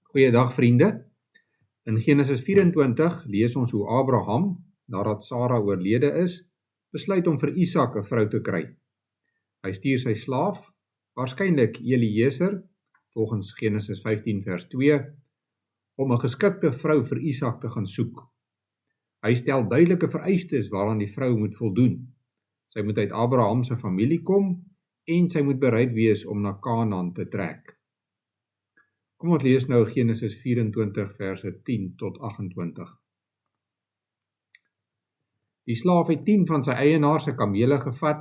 Goeiedag vriende. In Genesis 24 lees ons hoe Abraham, nadat Sara oorlede is, besluit om vir Isak 'n vrou te kry. Hy stuur sy slaaf, waarskynlik Eliezer, volgens Genesis 15 vers 2, om 'n geskikte vrou vir Isak te gaan soek. Hy stel duidelike vereistes waaraan die vrou moet voldoen. Sy moet uit Abraham se familie kom en sy moet bereid wees om na Kanaan te trek. Kom ons lees nou Genesis 24 verse 10 tot 28. Die slaaf het 10 van sy eienaar se kamele gevat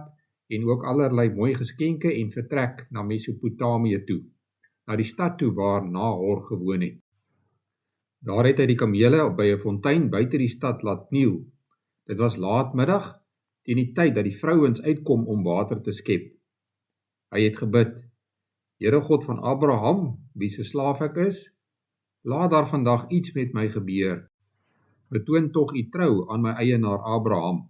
en ook allerlei mooi geskenke en vertrek na Mesopotamië toe, na die stad toe waar Nahor gewoon het. Daar het hy die kamele by 'n fontein buite die stad laat kniel. Dit was laatmiddag, teen die tyd dat die vrouens uitkom om water te skep. Hy het gebid: Here God van Abraham, wie se slaaf ek is, laat daar vandag iets met my gebeur. Betoon tog u trou aan my eienaar Abraham.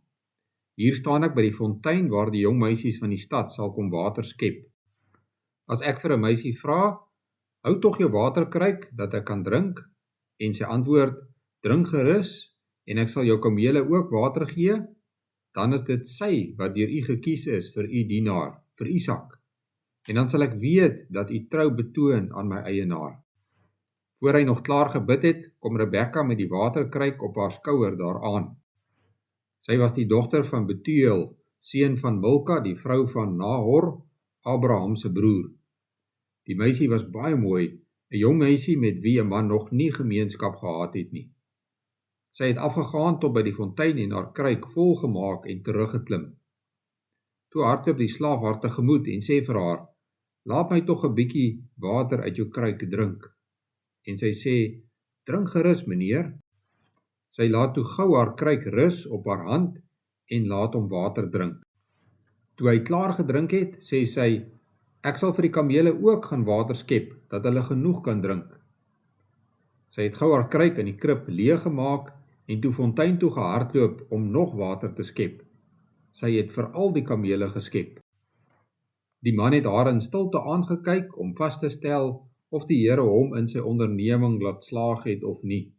Hier staan ek by die fontein waar die jong meisies van die stad sal kom water skep. As ek vir 'n meisie vra, hou tog jou waterkruik dat ek kan drink, en sy antwoord, drink gerus, en ek sal jou kamele ook water gee, dan is dit sy wat deur u gekies is vir u dienaar, vir Isak. En dan sal ek weet dat u trou betoon aan my eienaar. Voor hy nog klaar gebid het, kom Rebekka met die waterkruik op haar skouer daaraan. Sy was die dogter van Betuel, seun van Milka, die vrou van Nahor, Abraham se broer. Die meisie was baie mooi, 'n jong meisie met wie 'n man nog nie gemeenskap gehad het nie. Sy het afgegaan tot by die fontein en haar kruik volgemaak en teruggeklim. Toe hardloop die slaaf haar tegemoet en sê vir haar, laat my tog 'n bietjie water uit jou kruik drink. En sy sê, drink gerus meneer. Sy laat toe gou haar kruik rus op haar hand en laat hom water drink. Toe hy klaar gedrink het, sê sy, ek sal vir die kamele ook gaan water skep, dat hulle genoeg kan drink. Sy het gou haar kruik in die krib leeg gemaak en toe fontein toe gehardloop om nog water te skep. Sy het vir al die kamele geskep. Die man het haar in stilte aangekyk om vas te stel of die Here hom in sy onderneming laat slaag het of nie.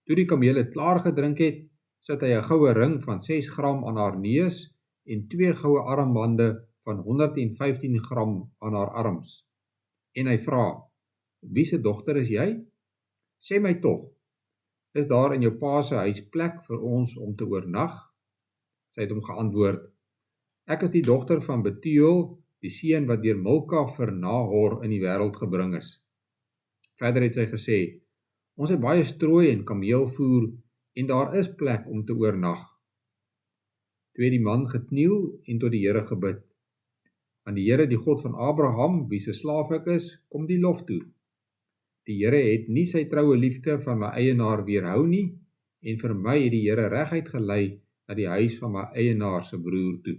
Toe die kamele klaar gedrink het, sit hy 'n goue ring van 6 gram aan haar neus en 2 goue armbande van 115 gram aan haar arms. En hy vra, wie se dogter is jy? Sê my tog, is daar in jou pa se huis plek vir ons om te oornag? Sy het hom geantwoord, ek is die dogter van Betuel, die seun wat deur Milka vir Nahor in die wêreld gebring is. Verder het sy gesê, ons het baie strooi en kameelvoer en daar is plek om te oornag. Toe het die man gekniel en tot die Here gebid. Aan die Here, die God van Abraham, wie se slaaf ek is, kom die lof toe. Die Here het nie sy troue liefde van my eienaar weerhou nie, en vir my het die Here reguit gelei na die huis van my eienaar se broer toe.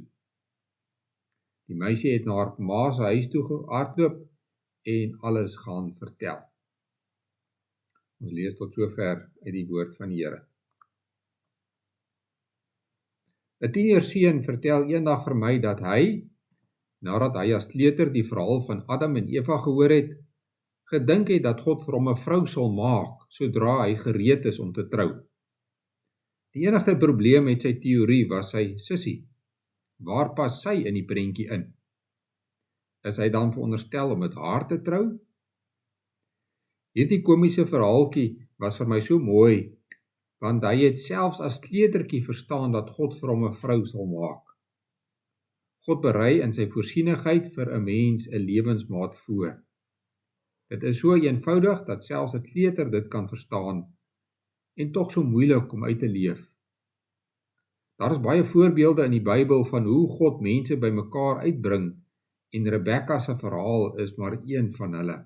Die meisie het na haar ma se huis toe gehardloop en alles gaan vertel. Ons lees tot sover uit die woord van die Here. 'n tienerseun vertel eendag vir my dat hy, nadat hy as kleuter die verhaal van Adam en Eva gehoor het, gedink het dat God vir hom 'n vrou sal maak sodra hy gereed is om te trou. Die enigste probleem met sy teorie was sy sussie. Waar pas sy in die prentjie in? Is hy dan veronderstel om met haar te trou? Hierdie komiese verhaaltjie was vir my so mooi, want hy het selfs as kleutertjie verstaan dat God vir hom 'n vrou sal maak. God berei in sy voorsienigheid vir 'n mens 'n lewensmaat voor. Dit is so eenvoudig dat selfs 'n kleuter dit kan verstaan en tog so moeilik om uit te leef. Daar is baie voorbeelde in die Bybel van hoe God mense bymekaar uitbring en Rebekka se verhaal is maar een van hulle.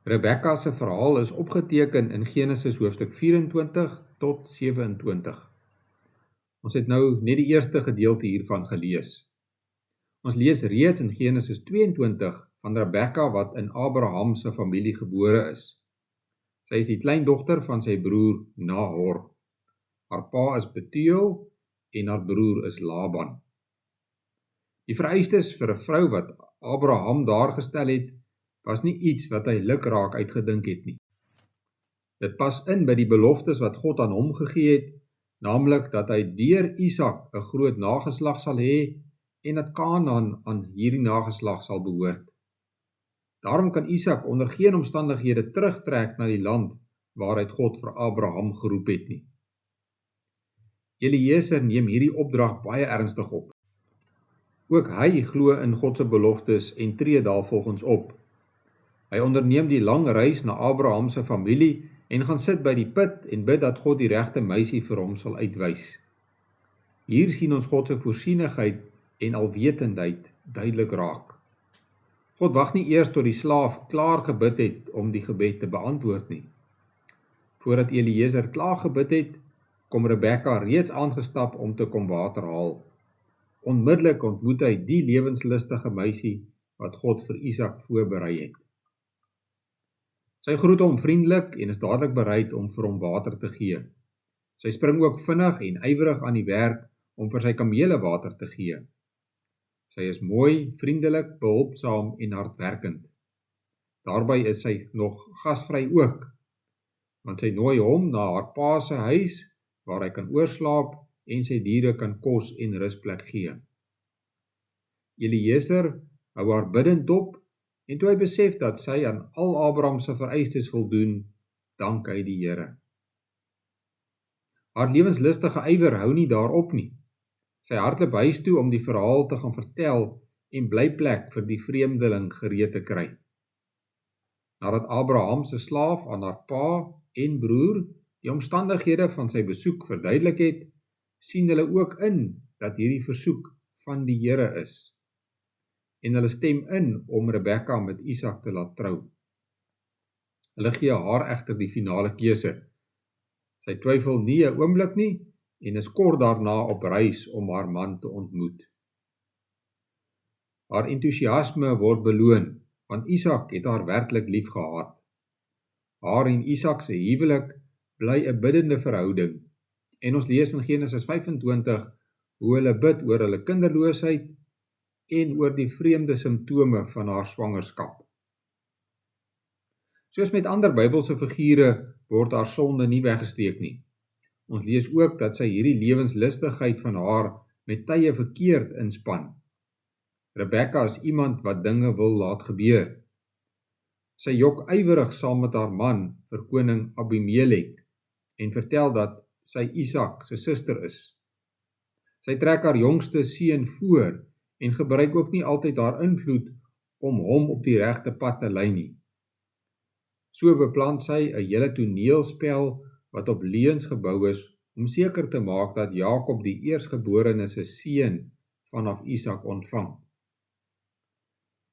Rebekka se verhaal is opgeteken in Genesis hoofstuk 24 tot 27. Ons het nou net die eerste gedeelte hiervan gelees. Ons lees reeds in Genesis 22 van Rebekka wat in Abraham se familie gebore is. Sy is die kleindogter van sy broer Nahor. Haar pa is Betuel en haar broer is Laban. Die vereistes vir 'n vrou wat Abraham daar gestel het, was nie iets wat hy lukraak uitgedink het nie. Dit pas in by die beloftes wat God aan hom gegee het, naamlik dat hy deur Isak 'n groot nageslag sal hê en dat Kanaan aan hierdie nageslag sal behoort. Daarom kan Isak onder geen omstandighede terugtrek na die land waaruit God vir Abraham geroep het nie. Eliezer neem hierdie opdrag baie ernstig op. Ook hy glo in God se beloftes en tree daarvolgens op. Hy onderneem die lang reis na Abraham se familie en gaan sit by die put en bid dat God die regte meisie vir hom sal uitwys. Hier sien ons God se voorsienigheid en alwetendheid duidelik raak. God wag nie eers tot die slaaf klaar gebid het om die gebed te beantwoord nie. Voordat Eliezer klaar gebid het, kom Rebekka reeds aangestap om te kom water haal. Onmiddellik ontmoet hy die lewenslustige meisie wat God vir Isak voorberei het. Sy groet hom vriendelik en is dadelik bereid om vir hom water te gee. Sy spring ook vinnig en ywerig aan die werk om vir sy kamele water te gee. Sy is mooi, vriendelik, behulpsaam en hardwerkend. Daarby is sy nog gasvry ook, want sy nooi hom na haar pa se huis waar hy kan oorslaap en sy diere kan kos en rusplek gee. Eliezer hou haar bidend dop en toe hy besef dat sy aan al Abraham se vereistes voldoen, dank hy die Here. Haar lewenslustige ywer hou nie daarop nie. Sy hardloop huis toe om die verhaal te gaan vertel en blyplek vir die vreemdeling gereed te kry. Nadat Abraham se slaaf aan haar pa en broer die omstandighede van sy besoek verduidelik het, sien hulle ook in dat hierdie versoek van die Here is. En hulle stem in om Rebekka met Isak te laat trou. Hulle gee haar egter die finale keuse. Sy twyfel nie 'n oomblik nie en is kort daarna op reis om haar man te ontmoet. Haar entoesiasme word beloon, want Isak het haar werklik lief gehad. Haar en Isak se huwelik bly 'n biddende verhouding, en ons lees in Genesis 25 hoe hulle bid oor hulle kinderloosheid en oor die vreemde simptome van haar swangerskap. Soos met ander Bybelse figure word haar sonde nie weggesteek nie. Ons lees ook dat sy hierdie lewenslustigheid van haar met tye verkeerd inspann. Rebekka is iemand wat dinge wil laat gebeur. Sy jok ywerig saam met haar man vir koning Abimelek en vertel dat sy Isak se suster is. Sy trek haar jongste seun voor en gebruik ook nie altyd haar invloed om hom op die regte pad te lei nie. So beplan sy 'n hele toneelspel wat op leuns gebou is om seker te maak dat Jakob die eersgeborene se seun vanaf Isak ontvang.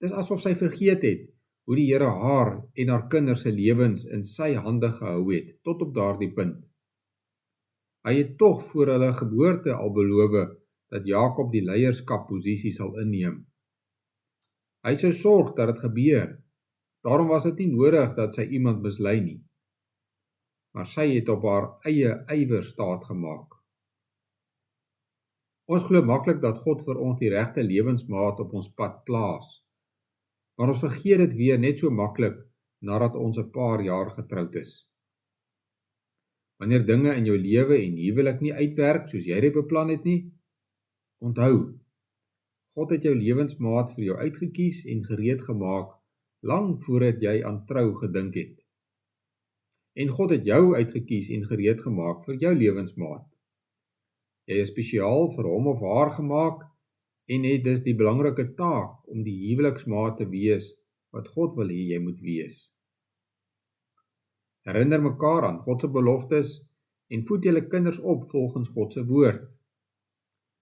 Dis asof sy vergeet het hoe die Here haar en haar kinders se lewens in sy hande gehou het tot op daardie punt. Hy het tog voor hulle geboorte al beloof dat Jakob die leierskapposisie sal inneem. Hy sou sorg dat dit gebeur. Daarom was dit nie nodig dat sy iemand mislei nie. Maar sy het op haar eie ywer staat gemaak. Ons glo maklik dat God vir ons die regte lewensmaat op ons pad plaas. Maar ons vergeet dit weer net so maklik nadat ons 'n paar jaar getroud is. Wanneer dinge in jou lewe en huwelik nie uitwerk soos jy dit beplan het nie, onthou, God het jou lewensmaat vir jou uitgekies en gereed gemaak lang voordat jy aan trou gedink het. En God het jou uitgekies en gereed gemaak vir jou lewensmaat. Jy is spesiaal vir hom of haar gemaak en het dus die belangrike taak om die huweliksmaat te wees wat God wil hê jy moet wees. Herinner mekaar aan God se beloftes en voed julle kinders op volgens God se woord.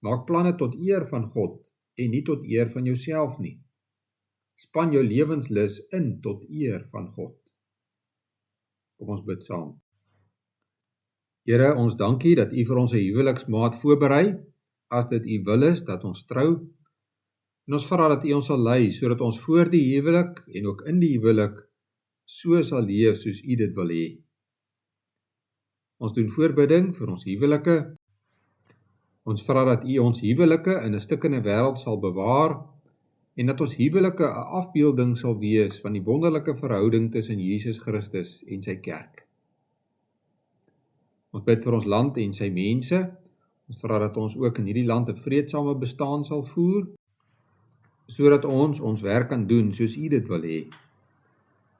Maak planne tot eer van God en nie tot eer van jouself nie. Span jou lewenslus in tot eer van God. Kom ons bid saam. Here, ons dankie dat U vir ons 'n huweliksmaat voorberei, as dit U wil is dat ons trou. En ons vra dat U ons sal lei, sodat ons voor die huwelik en ook in die huwelik so sal leef soos U dit wil hê. Ons doen voorbidding vir ons huwelike. Ons vra dat U ons huwelike in 'n stikkende wêreld sal bewaar en dat ons huwelike 'n afbeelding sal wees van die wonderlike verhouding tussen Jesus Christus en sy kerk. Ons bid vir ons land en sy mense. Ons vra dat ons ook in hierdie land 'n vreedsame bestaan sal voer, sodat ons werk kan doen soos U dit wil hê.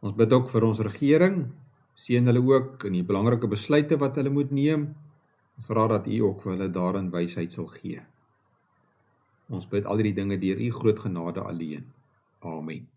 Ons bid ook vir ons regering, seën hulle ook in die belangrike besluite wat hulle moet neem. Ons vra dat U ook vir hulle daarin wysheid sal gee. Ons bid al hierdie dinge deur U groot genade alleen. Amen.